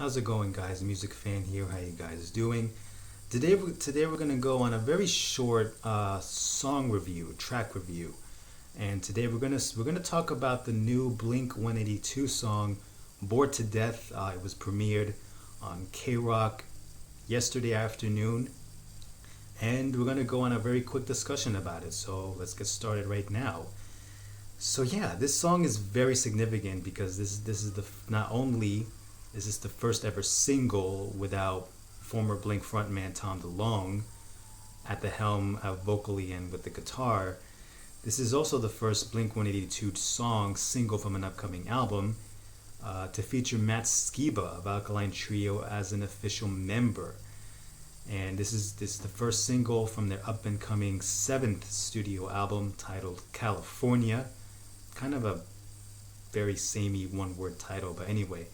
How's it going, guys? Music fan here. How you guys doing? Today we're gonna go on a very short song review, track review, and today we're gonna talk about the new Blink 182 song, "Bored to Death." It was premiered on Kroq yesterday afternoon, and we're gonna go on a very quick discussion about it. So let's get started right now. So yeah, this song is very significant because this is the not only is this the first ever single without former Blink frontman Tom DeLonge at the helm, vocally and with the guitar. This is also the first Blink 182 song single from an upcoming album to feature Matt Skiba of Alkaline Trio as an official member. And this is the first single from their up and coming seventh studio album titled California. Kind of a very samey one word title, but anyway.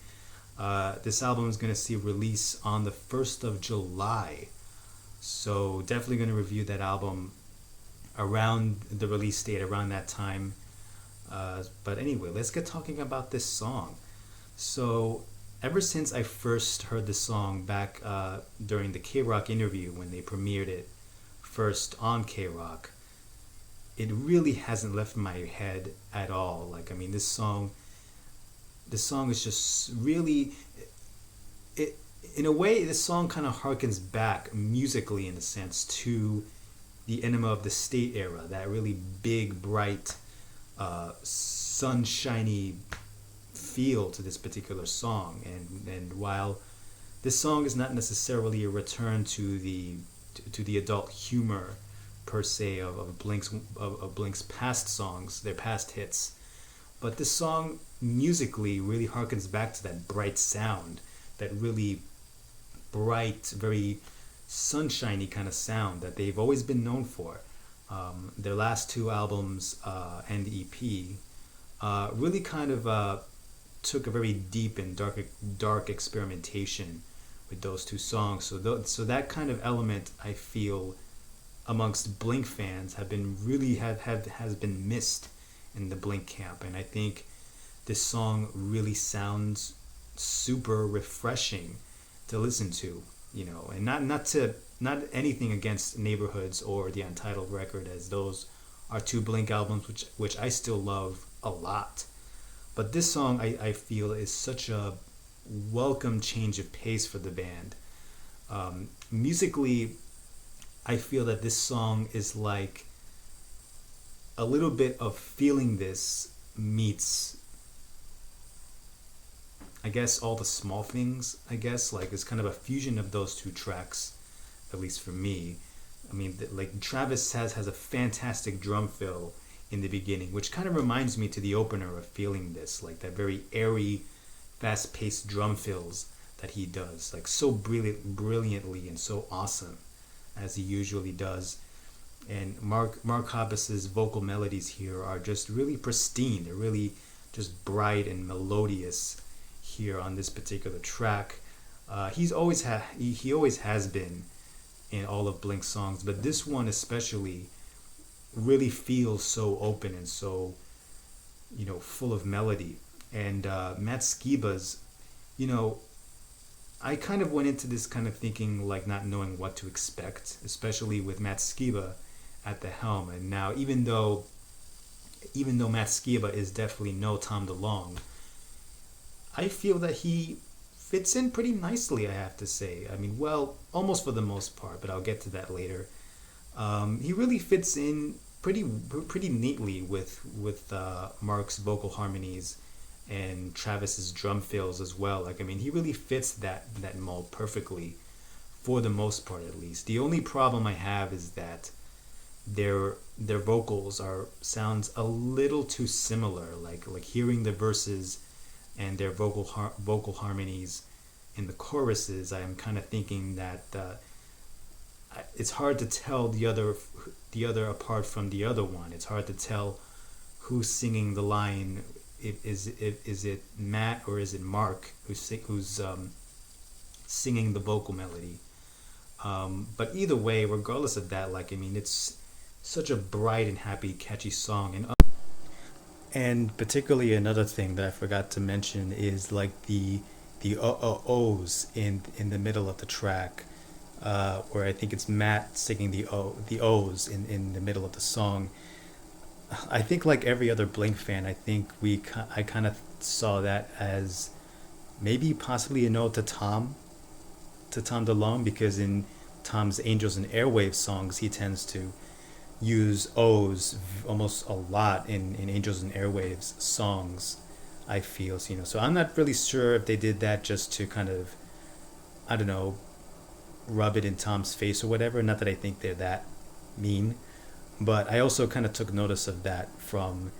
This album is going to see release on the 1st of July. So definitely going to review that album around the release date, around that time. But anyway, let's get talking about this song. So ever since I first heard the song back during the Kroq interview when they premiered it first on Kroq, it really hasn't left my head at all. Like, I mean, this song is just really it in a way. This song kind of harkens back musically, in a sense, to the Enema of the State era, that really big, bright, sunshiny feel to this particular song. And while this song is not necessarily a return to the adult humor per se of Blink's past songs, their past hits, but this song musically really harkens back to that bright sound, that really bright, very sunshiny kind of sound that they've always been known for. Their last two albums and EP really kind of took a very deep and dark experimentation with those two songs. So that kind of element, I feel, amongst Blink fans has been missed in the Blink camp, and I think this song really sounds super refreshing to listen to, and not anything against Neighborhoods or the Untitled record, as those are two Blink albums which I still love a lot. But this song, I feel, is such a welcome change of pace for the band. Musically, I feel that this song is like a little bit of Feeling This meets, I guess, All the Small Things. I guess like it's kind of a fusion of those two tracks, at least for me. I mean, like Travis has a fantastic drum fill in the beginning, which kind of reminds me to the opener of Feeling This, like that very airy, fast-paced drum fills that he does, like so brilliantly and so awesome as he usually does. And Mark Hoppus's vocal melodies here are just really pristine. They're really just bright and melodious here on this particular track. He always has been in all of Blink's songs, but this one especially really feels so open and so full of melody. And Matt Skiba's, I kind of went into this kind of thinking, like, not knowing what to expect, especially with Matt Skiba at the helm. And now, even though Matt Skiba is definitely no Tom DeLonge, I feel that he fits in pretty nicely, I have to say. I mean, well, almost for the most part, but I'll get to that later. He really fits in pretty neatly with Mark's vocal harmonies and Travis's drum fills as well. Like, I mean, he really fits that mold perfectly, for the most part, at least. The only problem I have is that their vocals sounds a little too similar. Like hearing the verses and their vocal harmonies in the choruses, I am kind of thinking that it's hard to tell the other apart from the other one. It's hard to tell who's singing the line. Is it Matt or is it Mark who's singing the vocal melody? But either way, regardless of that, like, I mean, it's such a bright and happy, catchy song. And particularly another thing that I forgot to mention is like the O's in the middle of the track, where I think it's Matt singing the O's in the middle of the song. I think like every other Blink fan, I think I kind of saw that as maybe possibly a note to Tom DeLonge, because in Tom's Angels and Airwaves songs he tends to use O's almost a lot in Angels and Airwaves songs. I feel so, so I'm not really sure if they did that just to kind of, I don't know, rub it in Tom's face or whatever. Not that I think they're that mean, but I also kind of took notice of that from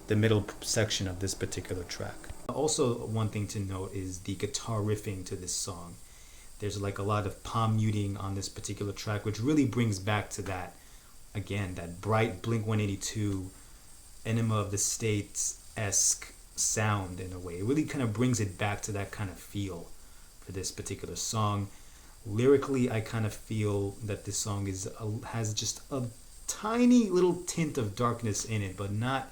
the middle section of this particular track. Also, one thing to note is the guitar riffing to this song. There's like a lot of palm muting on this particular track, which really brings back to that, again, that bright Blink-182 Enema of the States-esque sound in a way. It really kind of brings it back to that kind of feel for this particular song. Lyrically, I kind of feel that this song has just a tiny little tint of darkness in it, but not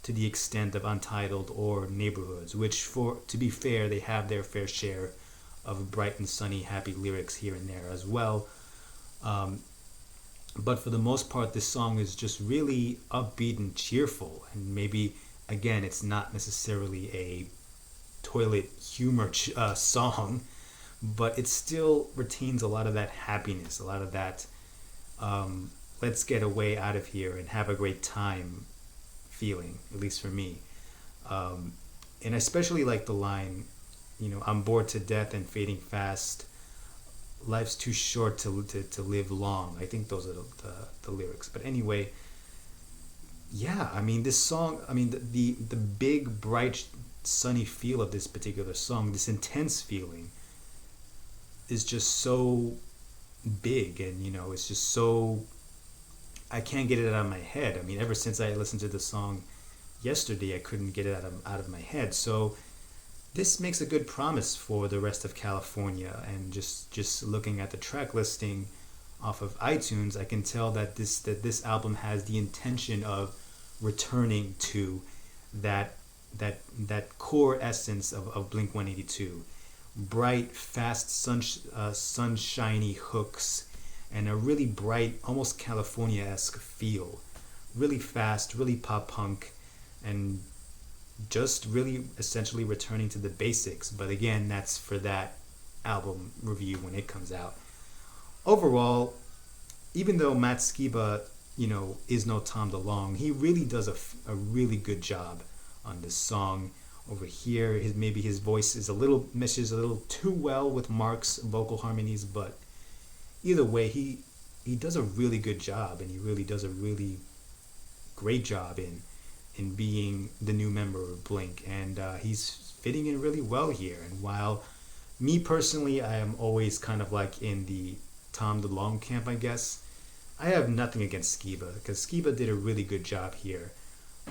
to the extent of Untitled or Neighborhoods, which, to be fair, they have their fair share of bright and sunny, happy lyrics here and there as well. But for the most part, this song is just really upbeat and cheerful. And maybe, again, it's not necessarily a toilet humor song, but it still retains a lot of that happiness, a lot of that let's get away out of here and have a great time feeling, at least for me. And I especially like the line, I'm bored to death and fading fast. Life's too short to live long. I think those are the lyrics. But anyway, yeah, I mean, this song, I mean, the big, bright, sunny feel of this particular song, this intense feeling, is just so big. And, it's just so, I can't get it out of my head. I mean, ever since I listened to the song yesterday, I couldn't get it out of my head. So this makes a good promise for the rest of California. And just looking at the track listing off of iTunes, I can tell that this album has the intention of returning to that core essence of Blink-182. Bright, fast, sunshiny hooks, and a really bright, almost California-esque feel. Really fast, really pop-punk, and just really essentially returning to the basics. But again, that's for that album review when it comes out. Overall, even though Matt Skiba, is no Tom DeLonge, he really does a really good job on this song. Over here, maybe his voice meshes a little too well with Mark's vocal harmonies, but either way, he does a really good job, and he really does a really great job in being the new member of Blink, and he's fitting in really well here. And while me personally, I am always kind of like in the Tom DeLonge camp, I guess, I have nothing against Skiba, because Skiba did a really good job here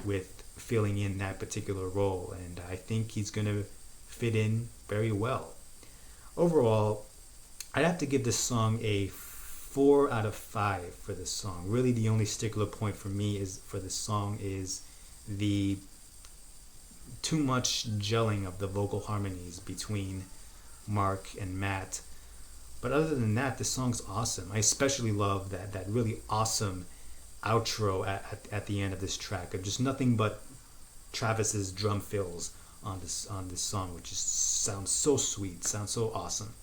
with filling in that particular role, and I think he's going to fit in very well. Overall, I'd have to give this song a 4 out of 5 for this song. Really, the only stickler point for me for this song is the too much gelling of the vocal harmonies between Mark and Matt. But other than that, this song's awesome. I especially love that really awesome outro at the end of this track of just nothing but Travis's drum fills on this song, which just sounds so sweet, sounds so awesome.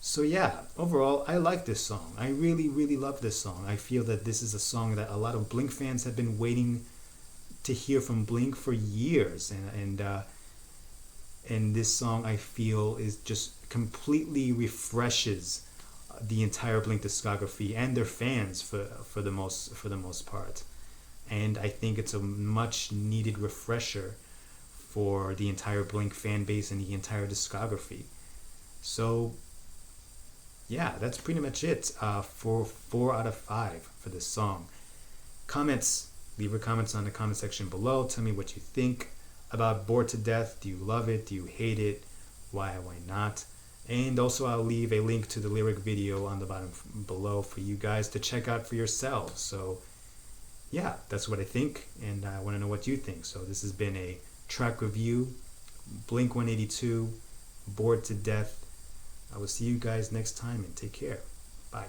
So yeah, overall, I like this song. I really, really love this song. I feel that this is a song that a lot of Blink fans have been waiting to hear from Blink for years, and this song, I feel, is just completely refreshes the entire Blink discography and their fans for the most part. And I think it's a much needed refresher for the entire Blink fan base and the entire discography. So yeah, that's pretty much it for 4 out of 5 for this song. Leave your comments on the comment section below. Tell me what you think about Bored to Death. Do you love it? Do you hate it? Why not? And also, I'll leave a link to the lyric video on the bottom below for you guys to check out for yourselves. So yeah, that's what I think, and I want to know what you think. So this has been a track review, Blink-182, bored to death. I will see you guys next time, and take care. Bye.